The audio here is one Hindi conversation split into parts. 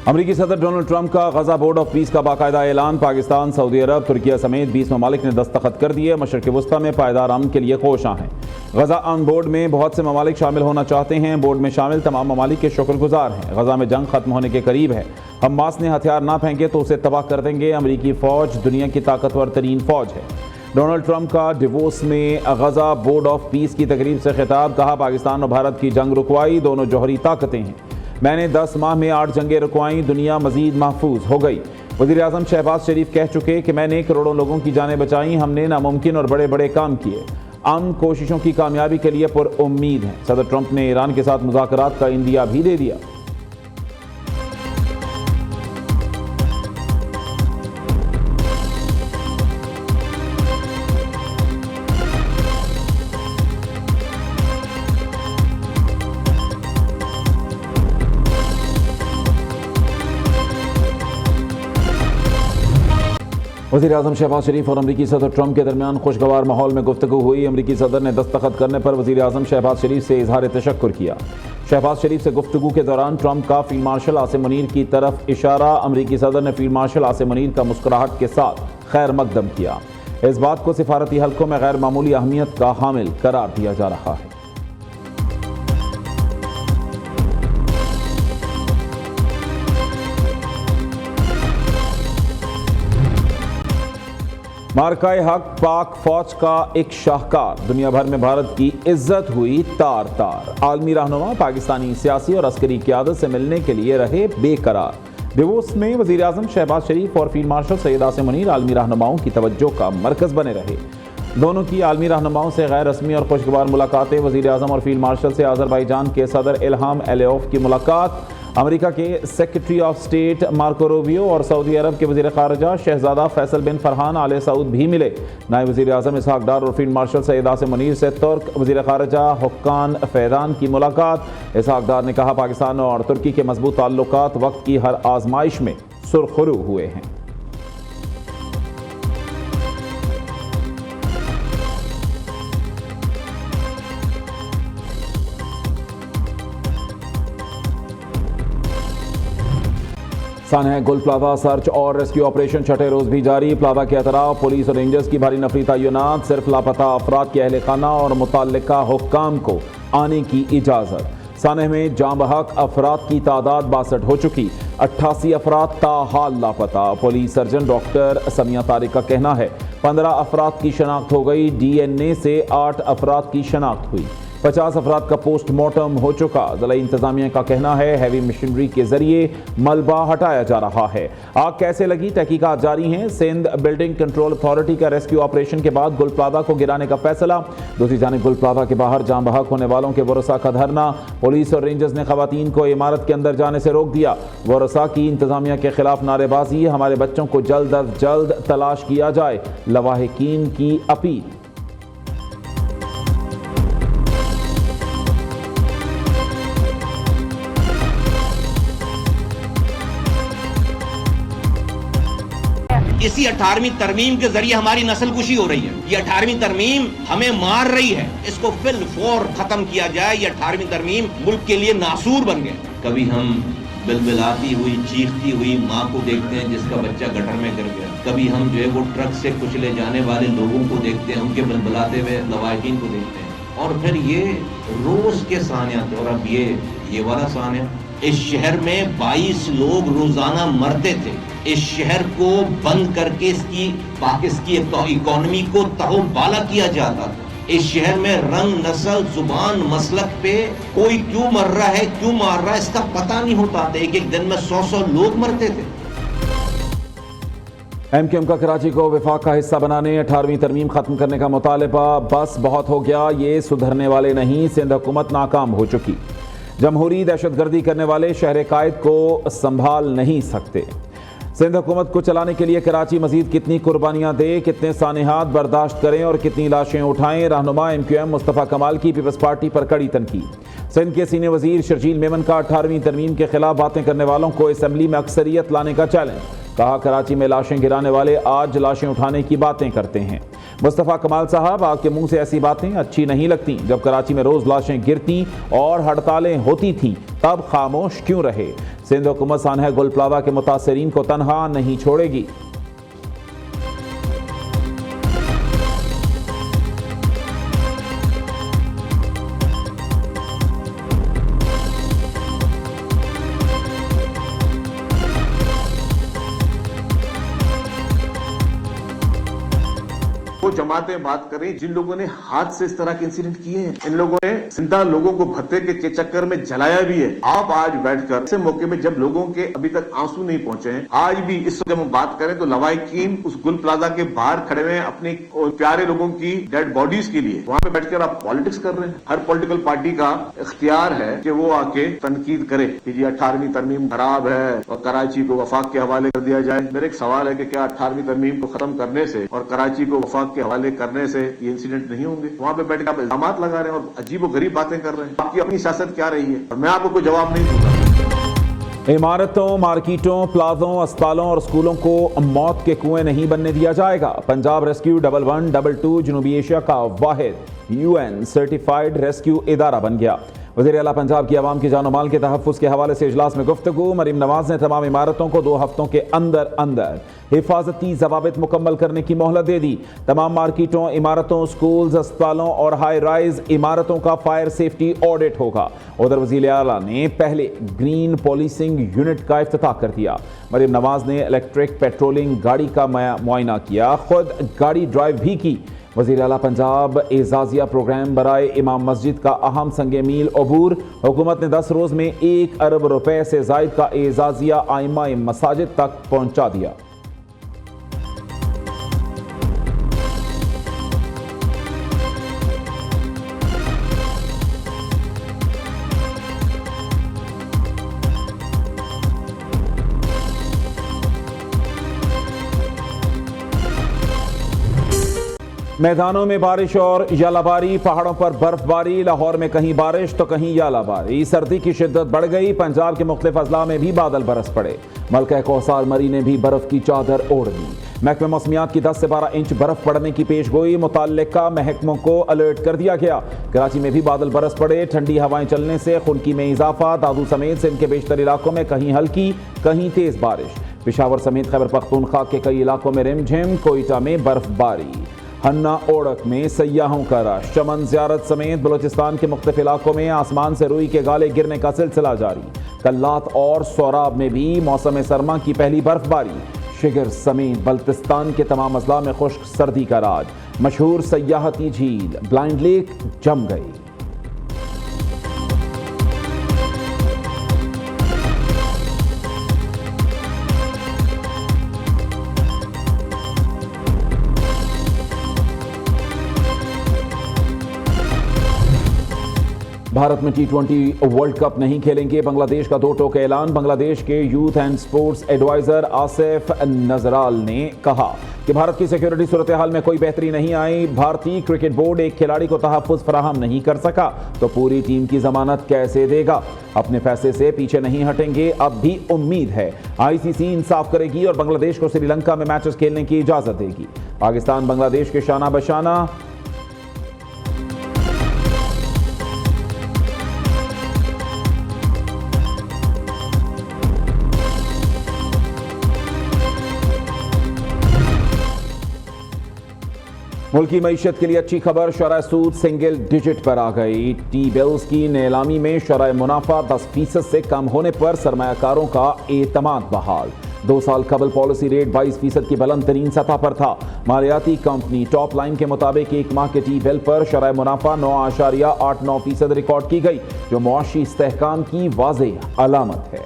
अमरीकी सदर डोनाल्ड ट्रंप का गजा बोर्ड ऑफ पीस का बाकायदा ऐलान। पाकिस्तान, सऊदी अरब, तुर्किया समेत 20 ममालिक ने दस्तखत कर दिए। मशरक़ वस्ता में पायदार अमन के लिए कोशां हैं। गजा अमन बोर्ड में बहुत से ममालिक शामिल होना चाहते हैं। बोर्ड में शामिल तमाम ममालिक के शुक्रगुजार हैं। गजा में जंग खत्म होने के करीब है। हमास ने हथियार ना फेंके तो उसे तबाह कर देंगे। अमरीकी फ़ौज दुनिया की ताकतवर तरीन फ़ौज है। डोनाल्ड ट्रंप का डिवोर्स में गजा बोर्ड ऑफ पीस की तकरीब से खिताब। कहा, पाकिस्तान और भारत की जंग रुकवाई, दोनों जौहरी ताकतें हैं। मैंने 10 माह में 8 जंगें रुकवाई, दुनिया मजीद महफूज हो गई। वज़ीर आज़म शहबाज शरीफ कह चुके कि मैंने करोड़ों लोगों की जानें बचाई। हमने नामुमकिन और बड़े बड़े काम किए। अमन कोशिशों की कामयाबी के लिए पुरउम्मीद हैं। सदर ट्रंप ने ईरान के साथ मुज़ाकरात का इंदिया भी दे दिया। वज़ीर आज़म शहबाज शरीफ और अमरीकी सदर ट्रंप के दरमियान खुशगवार माहौल में गुफ्तगू हुई। अमरीकी सदर ने दस्तखत करने पर वज़ीर आज़म शहबाज शरीफ से इजहार तशक्कुर किया। शहबाज शरीफ से गुफ्तगू के दौरान ट्रंप का फील्ड मार्शल आसिम मुनीर की तरफ इशारा। अमरीकी सदर ने फील्ड मार्शल आसिम मुनीर का मुस्कुराहट के साथ खैर मकदम किया। इस बात को सिफारती हल्कों में गैर मामूली अहमियत का हामिल करार दिया जा रहा है। मार्काए हक पाक फौज का एक शाहकार। दुनिया भर में भारत की इज्जत हुई तार तार। आलमी रहनुमा पाकिस्तानी सियासी और अस्करी क़यादत से मिलने के लिए रहे बेकरार। डिवोर्स में वज़ीर आज़म शहबाज शरीफ और फील्ड मार्शल सैयद आसिम मुनीर आलमी रहनुमाओं की तवज्जो का मरकज़ बने रहे। दोनों की आलमी रहनुमाओं से गैर रस्मी और खुशगवार मुलाकातें। वज़ीर आज़म और फील्ड मार्शल से अज़रबैजान के सदर इल्हाम अलियोव की मुलाकात। अमेरिका के secretary of state Marco Rubio और सऊदी अरब के वज़ीर ख़ारिजा शहज़ादा फैसल बिन फरहान आले सऊद भी मिले। नायब वज़ीर आज़म इसहाक़ डार और फील्ड मार्शल सैयद आसिम मुनीर से तुर्क वज़ीर ख़ारिजा हुक्कान फैदान की मुलाकात। इसहाक़ डार ने कहा, पाकिस्तान और तुर्की के मजबूत ताल्लुकात वक्त की हर आजमाइश में सुरखरू हुए हैं। सानहा गुल प्लाजा सर्च और रेस्क्यू ऑपरेशन छठे रोज भी जारी। प्लाजा के अतराफ पुलिस और रेंजर्स की भारी नफरी तैनात। सिर्फ लापता अफराद के अहल खाना और मुतल्लिका हुक्काम को आने की इजाज़त। सानहा में जाँ बहक अफराद की तादाद 62 हो चुकी। 88 अफराद ताहाल लापता। Police surgeon doctor Samiya Tariq का कहना है 15 अफराद की शनाख्त हो गई। DNA से 8 अफराद की शनाख्त हुई। 50 अफराद का पोस्टमार्टम हो चुका। ज़िला इंतजामिया का कहना है हैवी मशीनरी के जरिए मलबा हटाया जा रहा है। आग कैसे लगी, तहकीकात जारी हैं। सिंध बिल्डिंग कंट्रोल अथॉरिटी का रेस्क्यू ऑपरेशन के बाद गुल प्लाजा को गिराने का फैसला। दूसरी जानिब गुल प्लाजा के बाहर जाँ बहक होने वालों के वरसा का धरना। पुलिस और रेंजर्स ने खवातीन को इमारत के अंदर जाने से रोक दिया। वरसा की इंतजामिया के खिलाफ नारेबाजी। हमारे बच्चों को जल्द अज जल्द तलाश किया जाए, लवाहिकीन की अपील। इसी 18वीं तरमीम के जरिए हमारी नस्ल कुशी हो रही है। ये 18वीं तरमीम हमें मार रही है। इसको फिल फौर खत्म किया जाए। ये 18वीं तरमीम मुल्क के लिए नासूर बन गए। कभी हम बिलबिलाती हुई चीखती हुई माँ को देखते हैं जिसका बच्चा गटर में गिर गया। कभी हम जो है वो ट्रक से कुचले जाने वाले लोगों को देखते हैं, उनके बिलबिलाते हुए लवाहिकीन को देखते हैं। और फिर ये रोज के सानियात। और अब ये वाला सानिया, इस शहर में 22 लोग रोजाना मरते थे। इस शहर को बंद करके इसकी इकोनॉमी को तहोबाला किया जाता था। इस शहर में रंग, नस्ल, जुबान, मसलक पे कोई क्यों मर रहा है, क्यों मार रहा है, इसका पता नहीं होता था। एक दिन में 100 लोग मरते थे। MQM का कराची को वफाक का हिस्सा बनाने 18वीं तरमीम खत्म करने का मुतालबा। बस बहुत हो गया, ये सुधरने वाले नहीं। सिंध हुकूमत नाकाम हो चुकी। जमहूरी दहशतगर्दी करने वाले शहर कायद को संभाल नहीं सकते। सिंध हुकूमत को चलाने के लिए कराची मजीद कितनी कुर्बानियां दे, कितने सानेहात बर्दाश्त करें और कितनी लाशें उठाएं। रहनुमा MQM मुस्तफ़ा कमाल की पीपल्स पार्टी पर कड़ी तनकीद। सिंध के सीनियर वजीर शर्जील मेमन का 18वीं तरमीम के खिलाफ बातें करने वालों को असम्बली में अक्सरियत लाने का चैलेंज। कहा, कराची में लाशें गिराने वाले आज लाशें उठाने की बातें करते हैं। मुस्तफ़ा कमाल साहब, आपके मुंह से ऐसी बातें अच्छी नहीं लगती। जब कराची में रोज लाशें गिरती और हड़तालें होती थीं तब खामोश क्यों रहे? सिंध हुकूमत सानहा गुल प्लाजा के मुतासरीन को तनहा नहीं छोड़ेगी। वो जमातें बात कर रही, जिन लोगों ने हाथ से इस तरह के इंसिडेंट किए हैं, इन लोगों ने जिंदा लोगों को भत्ते के चक्कर में जलाया भी है। आप आज बैठकर ऐसे मौके में जब लोगों के अभी तक आंसू नहीं पहुंचे हैं, आज भी इस वक्त जब हम बात करें तो लवाहिकीन उस गुल प्लाजा के बाहर खड़े हुए हैं अपने प्यारे लोगों की डेड बॉडीज के लिए। वहां पे बैठकर आप पॉलिटिक्स कर रहे हैं। हर पॉलिटिकल पार्टी का इख्तियार है कि वो आके तनकीद करे कि जी 18वीं तरमीम खराब है और कराची को वफाक के हवाले कर दिया जाए। मेरा एक सवाल है कि क्या 18वीं तरमीम को खत्म करने से और कराची को वफाक के हवाले करने से ये इंसिडेंट नहीं होंगे? वहां पे बैठ के आप इल्जाम लगा रहे हैं और अजीबो गरीब बातें कर रहे हैं। आपकी अपनी सियासत क्या रही है और मैं आपको कोई जवाब नहीं दूंगा। इमारतों, मार्केटों, प्लाजों, अस्पतालों और स्कूलों को मौत के कुएं नहीं बनने दिया जाएगा। पंजाब रेस्क्यू 1112 जनूबी एशिया का वाहिद UN सर्टिफाइड रेस्क्यू इदारा बन गया। वज़ीर आला पंजाब की आवाम की जानो माल के तहफ़्फ़ुज़ के हवाले से इजलास में गुफ्तगू। मरीम नवाज ने तमाम इमारतों को 2 हफ्तों के अंदर अंदर हिफाजती ज़वाबित मुकम्मल करने की मोहलत दे दी। तमाम मार्केटों, इमारतों, स्कूल्स, अस्पतालों और हाई राइज इमारतों का फायर सेफ्टी ऑडिट होगा। उधर वज़ीर आला ने पहले ग्रीन पॉलिसिंग यूनिट का इफ्तिताह कर दिया। मरीम नवाज ने इलेक्ट्रिक पेट्रोलिंग गाड़ी का मुआयना किया, खुद गाड़ी ड्राइव भी की। वज़ीर आला पंजाब एजाजिया प्रोग्राम बराए इमाम मस्जिद का अहम संगे मील अबूर। हुकूमत ने 10 रोज़ में 1 अरब रुपए से जायद का एजाजिया आइमा मसाजिद तक पहुंचा दिया। मैदानों में बारिश और यालाबारी, पहाड़ों पर बर्फबारी। लाहौर में कहीं बारिश तो कहीं यालाबारी। सर्दी की शिद्दत बढ़ गई। पंजाब के मुख्तलिफ अजला में भी बादल बरस पड़े। मलका कौसार मरी ने भी बर्फ की चादर ओढ़ ली। महकमे मौसमियात की 10 से 12 इंच बर्फ पड़ने की पेशगोई। मुताल्लिका महकमों को अलर्ट कर दिया गया। कराची में भी बादल बरस पड़े। ठंडी हवाएं चलने से खुनकी में इजाफा। दादू समेत सिंध के बेशतर इलाकों में कहीं हल्की कहीं तेज बारिश। पेशावर समेत खैबर पख्तूनख्वा के कई इलाकों में रिमझिम। कोयटा में बर्फबारी। हन्ना ओड़क में सयाहों का रश। चमन ज़ियारत समेत बलूचिस्तान के मुख्तलिफ इलाकों में आसमान से रुई के गाले गिरने का सिलसिला जारी। कल्लात और सोराब में भी मौसम सरमा की पहली बर्फबारी। शिगर समेत बल्तिस्तान के तमाम अजला में खुश्क सर्दी का राज। मशहूर सयाहती झील ब्लाइंड लेक जम गई। भारत में T20 वर्ल्ड कप नहीं खेलेंगे बांग्लादेश का 2 टोक ऐलान। बांग्लादेश के youth and sports adviser Asif Nazrul ने कहा कि भारत की सिक्योरिटी सूरत हाल में कोई बेहतरी नहीं आई। भारतीय क्रिकेट बोर्ड एक खिलाड़ी को तहफ़्फ़ुज़ फराहम नहीं कर सका तो पूरी टीम की जमानत कैसे देगा? अपने फैसले से पीछे नहीं हटेंगे। अब भी उम्मीद है ICC इंसाफ करेगी और बांग्लादेश को श्रीलंका में मैचेस खेलने की इजाजत देगी। पाकिस्तान बांग्लादेश के शाना बशाना। मुल्की मईशत के लिए अच्छी खबर। शरह सूद सिंगल डिजिट पर आ गई। टी बिल्स की नीलामी में शरह मुनाफा 10% से कम होने पर सरमायाकारों का एतमाद बहाल। 2 साल कबल पॉलिसी रेट 22% की बुलंद तरीन सतह पर था। मालियाती कंपनी टॉप लाइन के मुताबिक 1 माह के टी बिल पर शरह मुनाफा 9.89% रिकॉर्ड की गई, जो मुआशी इस्तेहकाम की वाज़ेह अलामत है।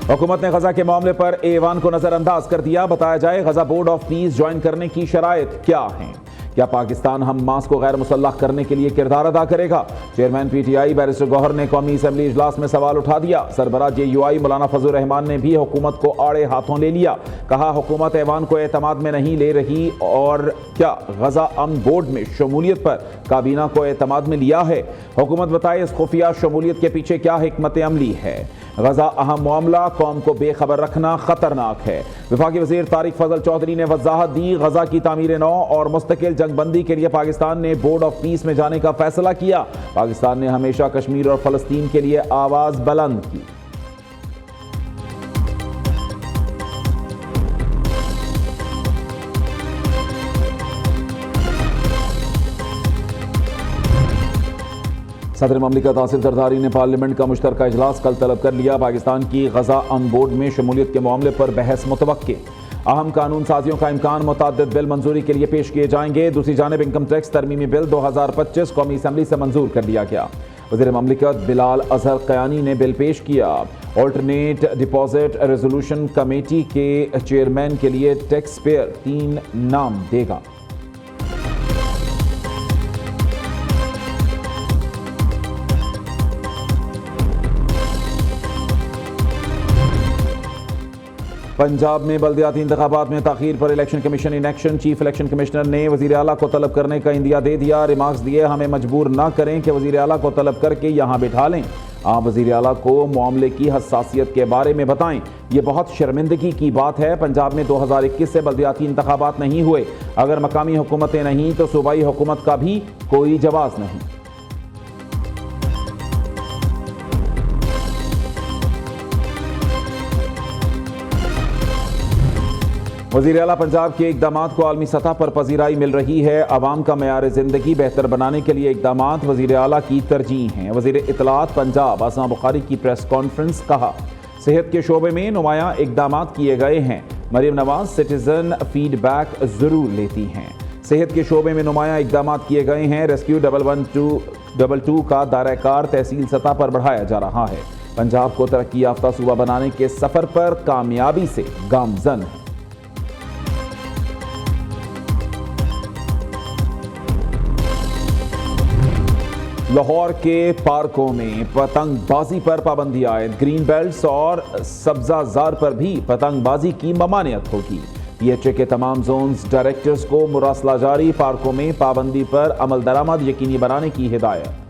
हुकूमत ने गजा के मामले पर ऐवान को नजरअंदाज कर दिया। बताया जाए गजा बोर्ड ऑफ पीस ज्वाइन करने की शराइत क्या हैं? क्या पाकिस्तान हमास को गैर मुसल्लह करने के लिए किरदार अदा करेगा? चेयरमैन PTI बैरिस्टर गौहर ने कौमी असम्बली इजलास में सवाल उठा दिया। सरबराह JUI मौलाना फजल रहमान ने भी हुकूमत को आड़े हाथों ले लिया। कहा हुकूमत ऐवान को एतमाद में नहीं ले रही और क्या गजा अमन बोर्ड में शमूलियत पर काबीना को एतमाद में लिया है? हुकूमत बताए इस खुफिया शमूलियत के पीछे क्या हिकमत अमली है? गजा अहम मामला, कौम को बेखबर रखना खतरनाक है। वफाकी वज़ीर तारिक फजल चौधरी ने वजाहत दी। गजा की तामीर नौ और मुस्तकिल जंगबंदी के लिए पाकिस्तान ने बोर्ड ऑफ पीस में जाने का फैसला किया। पाकिस्तान ने हमेशा कश्मीर और फलस्तीन के लिए आवाज बुलंद की। सदर ममलिकत आसिफ जरदारी ने पार्लियामेंट का मुश्तरका इजलास कल तलब कर लिया। पाकिस्तान की गजा अमन बोर्ड में शमूलियत के मामले पर बहस मुतवक्के। अहम कानून साजियों का इम्कान, मुतअद्दिद बिल मंजूरी के लिए पेश किए जाएंगे। दूसरी जानिब इनकम टैक्स तरमीमी बिल 2025 कौमी असम्बली से मंजूर कर लिया गया। वज़ीर ममलिकत बिलाल अजहर क़यानी ने बिल पेश किया। ऑल्टरनेट डिपॉजिट रेजोल्यूशन कमेटी के चेयरमैन के लिए टैक्स पेयर 3 नाम देगा। पंजाब में बल्दियाती इंतखाबात में ताखीर पर election commission in action. Chief election commissioner ने वज़ीर आला को तलब करने का इंदिया दे दिया। रिमार्क्स दिए, हमें मजबूर ना करें कि वज़ीर आला को तलब करके यहाँ बिठा लें। आप वज़ीर आला को मामले की हसासियत के बारे में बताएं। ये बहुत शर्मिंदगी की बात है। पंजाब में 2021 से बल्दियाती इंतखाबात नहीं हुए। अगर मकामी हुकूमतें नहीं तो सूबाई हुकूमत का भी कोई जवाब नहीं। वज़ीर आला पंजाब के इक़दामात को आलमी सतह पर पजीराई मिल रही है। अवाम का मयार ज़िंदगी बेहतर बनाने के लिए इक़दामात वज़ीर आला की तरजीह हैं। वज़ीर इत्तलात पंजाब असमा बुखारी की प्रेस कॉन्फ्रेंस। कहा, सेहत के शोबे में नुमाया इक़दामात किए गए हैं। मरीम नवाज सिटीजन फीडबैक ज़रूर लेती हैं। सेहत के शोबे में नुमाया इक़दामात किए गए हैं। रेस्क्यू 11222 का दायरा-ए-कार तहसील सतह पर बढ़ाया जा रहा है। पंजाब को तरक्की याफ्ता सूबा बनाने के सफ़र पर कामयाबी से गामज़न है। लाहौर के पार्कों में पतंगबाजी पर पाबंदी आयद। ग्रीन बेल्ट्स और सब्जाजार पर भी पतंगबाजी की ममानियत होगी। पीएचए के तमाम जोन्स डायरेक्टर्स को मुरासला जारी। पार्कों में पाबंदी पर अमल दरामद यकीनी बनाने की हिदायत।